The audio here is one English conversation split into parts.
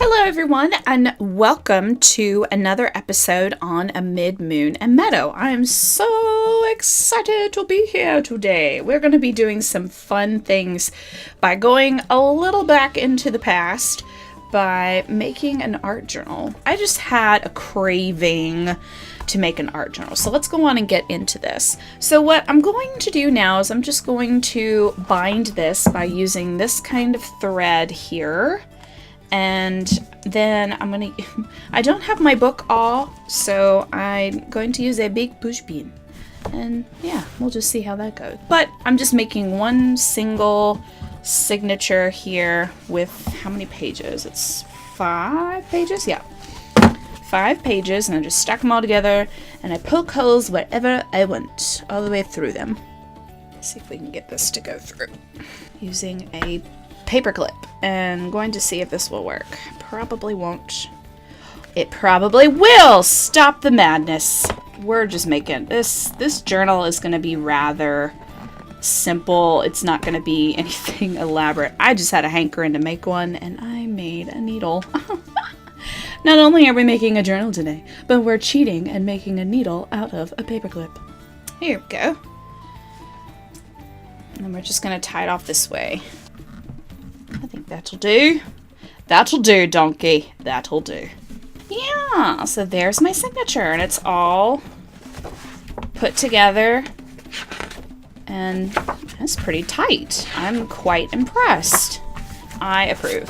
Hello everyone and welcome to another episode on A Mid-Moon and Meadow. I am so excited to be here today. We're going to be doing some fun things by going a little back into the past by making an art journal. I just had a craving to make an art journal. So let's go on and get into this. So what I'm going to do now is I'm just going to bind this by using this kind of thread here. And then I don't have my book all, so I'm going to use a big push pin. And yeah, we'll just see how that goes. But I'm just making one single signature here with how many pages? It's 5 pages? Yeah. 5 pages, and I just stack them all together, and I poke holes wherever I want, all the way through them. Let's see if we can get this to go through. Using a paperclip, and going to see if this will work. Probably won't. It probably will! Stop the madness. We're just making this journal is going to be rather simple. It's not going to be anything elaborate. I just had a hankering to make one, and I made a needle. Not only are we making a journal today, but we're cheating and making a needle out of a paperclip. Here we go. And then we're just going to tie it off this way. I think that'll do. That'll do, donkey. That'll do. Yeah, so there's my signature, and it's all put together, and that's pretty tight. I'm quite impressed. I approve.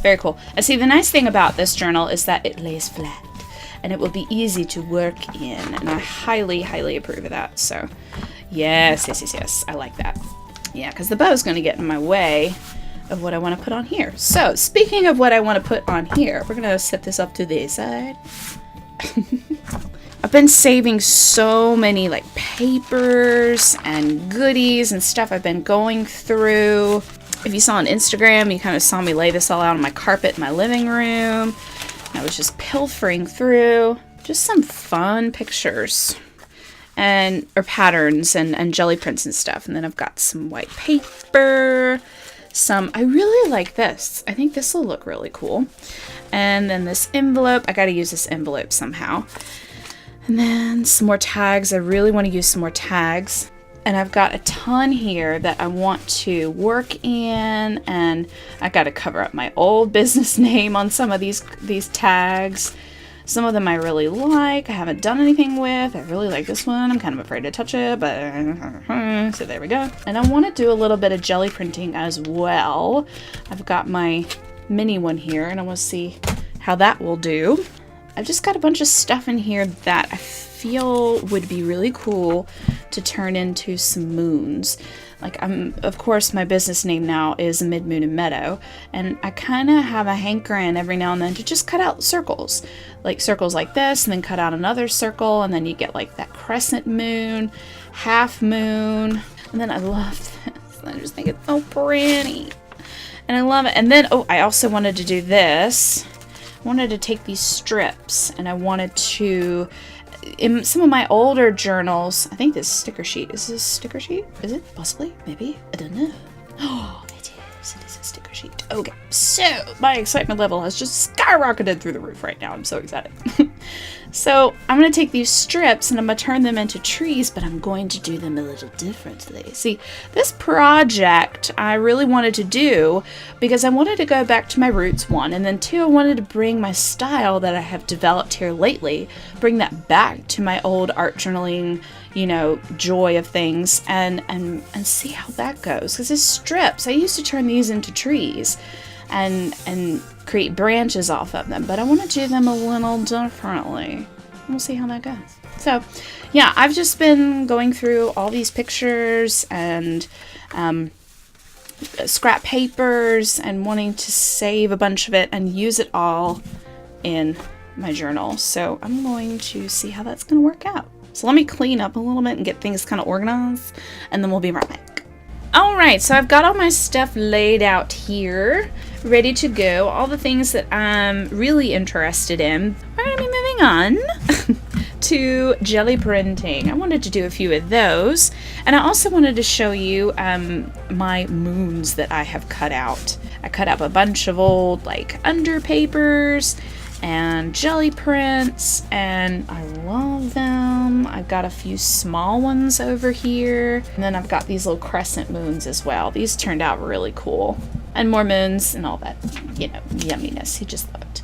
Very cool. And see, the nice thing about this journal is that it lays flat, and it will be easy to work in, and I highly, highly approve of that. So, yes. I like that. Yeah, because the bow's going to get in my way of what I want to put on here. So, speaking of what I want to put on here, we're going to set this up to the side. I've been saving so many like papers and goodies and stuff I've been going through. If you saw on Instagram, you kind of saw me lay this all out on my carpet in my living room. I was just pilfering through just some fun pictures or patterns and jelly prints and stuff. And then I've got some white paper. I really like this. I think this will look really cool. And then this envelope. I got to use this envelope somehow. And then some more tags. I really want to use some more tags. And I've got a ton here that I want to work in, and I got to cover up my old business name on some of these tags. Some of them I really like. I haven't done anything with. I really like this one. I'm kind of afraid to touch it, but so there we go. And I want to do a little bit of jelly printing as well. I've got my mini one here, and I want to see how that will do. I've just got a bunch of stuff in here that I feel would be really cool to turn into some moons. Like, of course, my business name now is Mid-Moon and Meadow, and I kind of have a hankering every now and then to just cut out circles like this, and then cut out another circle, and then you get like that crescent moon, half moon, and then I love this. I just think it's so pretty, and I love it. And then, I also wanted to do this. I wanted to take these strips, and I wanted to, in some of my older journals, I think this sticker sheet. Is this a sticker sheet? Is it? Possibly? Maybe? I don't know. Oh, it is. It is a sticker sheet. Okay, so my excitement level has just skyrocketed through the roof right now. I'm so excited. So I'm going to take these strips and I'm going to turn them into trees, but I'm going to do them a little differently. See, this project I really wanted to do because I wanted to go back to my roots, 1, and then 2, I wanted to bring my style that I have developed here lately, bring that back to my old art journaling, joy of things, and see how that goes. Because these strips, I used to turn these into trees and create branches off of them, but I want to do them a little differently. We'll see how that goes. So yeah, I've just been going through all these pictures and scrap papers and wanting to save a bunch of it and use it all in my journal. So I'm going to see how that's going to work out. So let me clean up a little bit and get things kind of organized, and then we'll be right back. Alright, so I've got all my stuff laid out here, ready to go. All the things that I'm really interested in. We're going to be moving on to jelly printing. I wanted to do a few of those, and I also wanted to show you my moons that I have cut out. I cut up a bunch of old like underpapers and jelly prints, and I love them. I've got a few small ones over here, and then I've got these little crescent moons as well. These turned out really cool. And more moons and all that, you know, yumminess you just loved.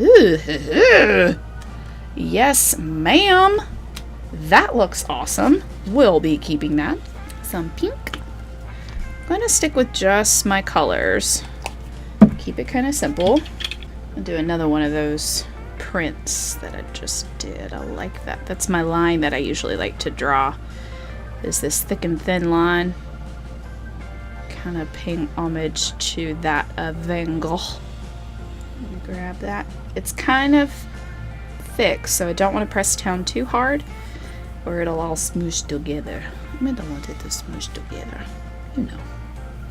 Ooh, yes, ma'am. That looks awesome. We'll be keeping that. Some pink. I'm going to stick with just my colors. Keep it kind of simple. I'll do another one of those prints that I just did. I like that. That's my line that I usually like to draw. Is this thick and thin line. Kind of paying homage to that of Van Gogh. Grab that. It's kind of thick, so I don't want to press down too hard or it'll all smoosh together. I don't want it to smoosh together. You know,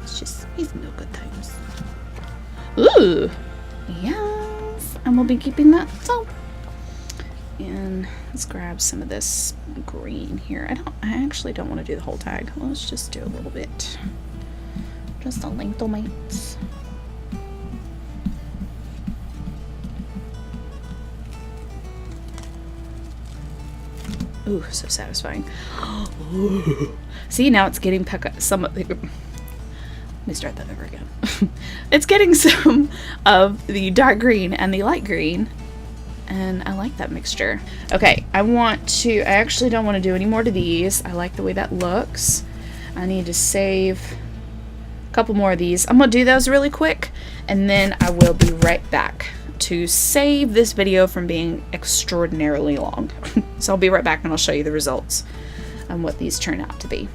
it's no good times. Ooh, yes, and we'll be keeping that. So, and let's grab some of this green here. I actually don't want to do the whole tag. Let's just do a little bit, just a little bit. Ooh, so satisfying. See, now it's getting some. Let me start that over again. It's getting some of the dark green and the light green, and I like that mixture. Okay, I actually don't want to do any more to these. I like the way that looks. I need to save a couple more of these. I'm gonna do those really quick, and then I will be right back to save this video from being extraordinarily long. So I'll be right back and I'll show you the results and what these turn out to be.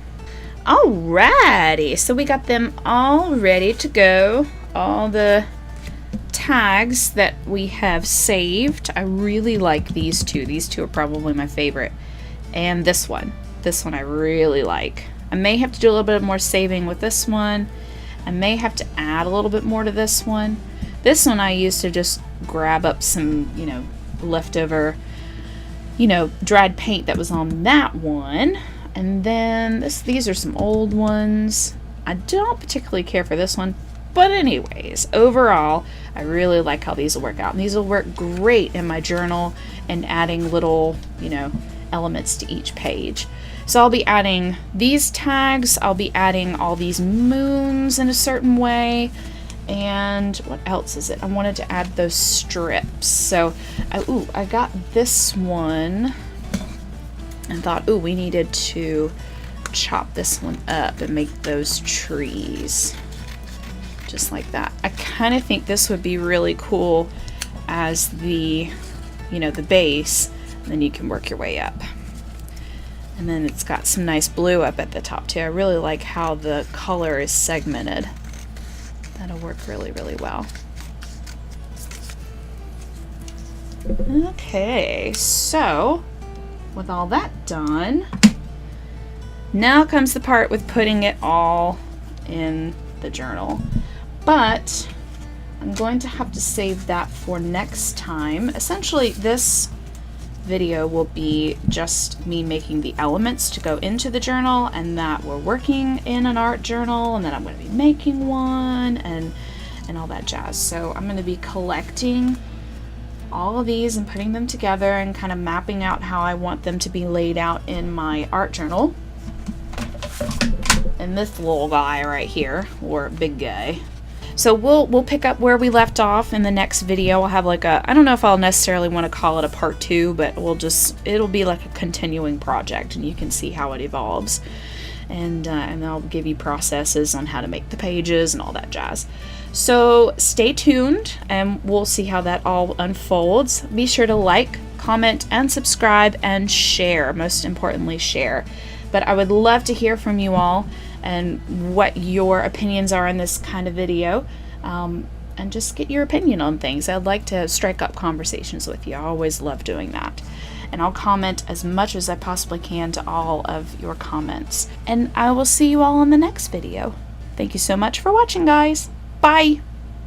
Alrighty, so we got them all ready to go. All the tags that we have saved. I really like these two. These two are probably my favorite. And this one I really like. I may have to do a little bit more saving with this one. I may have to add a little bit more to this one. This one I used to just grab up some, you know, leftover, you know, dried paint that was on that one. And then these are some old ones. I don't particularly care for this one. But anyways, overall, I really like how these will work out. And these will work great in my journal and adding little, you know, elements to each page. So I'll be adding these tags. I'll be adding all these moons in a certain way. And what else is it? I wanted to add those strips. So, I got this one and thought, we needed to chop this one up and make those trees. Just like that. I kind of think this would be really cool as the, you know, the base. And then you can work your way up. And then it's got some nice blue up at the top too. I really like how the color is segmented. That'll work really, really well. Okay, so with all that done, now comes the part with putting it all in the journal. But I'm going to have to save that for next time. Essentially, this video will be just me making the elements to go into the journal, and that we're working in an art journal, and then I'm going to be making one and all that jazz. So I'm going to be collecting all of these and putting them together and kind of mapping out how I want them to be laid out in my art journal. And this little guy right here, or big guy. So we'll pick up where we left off in the next video. I'll have like I don't know if I'll necessarily want to call it a part 2, but it'll be like a continuing project, and you can see how it evolves. And I'll give you processes on how to make the pages and all that jazz. So stay tuned, and we'll see how that all unfolds. Be sure to like, comment, and subscribe, and share. Most importantly, share. But I would love to hear from you all and what your opinions are on this kind of video. and just get your opinion on things. I'd like to strike up conversations with you. I always love doing that. And I'll comment as much as I possibly can to all of your comments. And I will see you all in the next video. Thank you so much for watching, guys. Bye!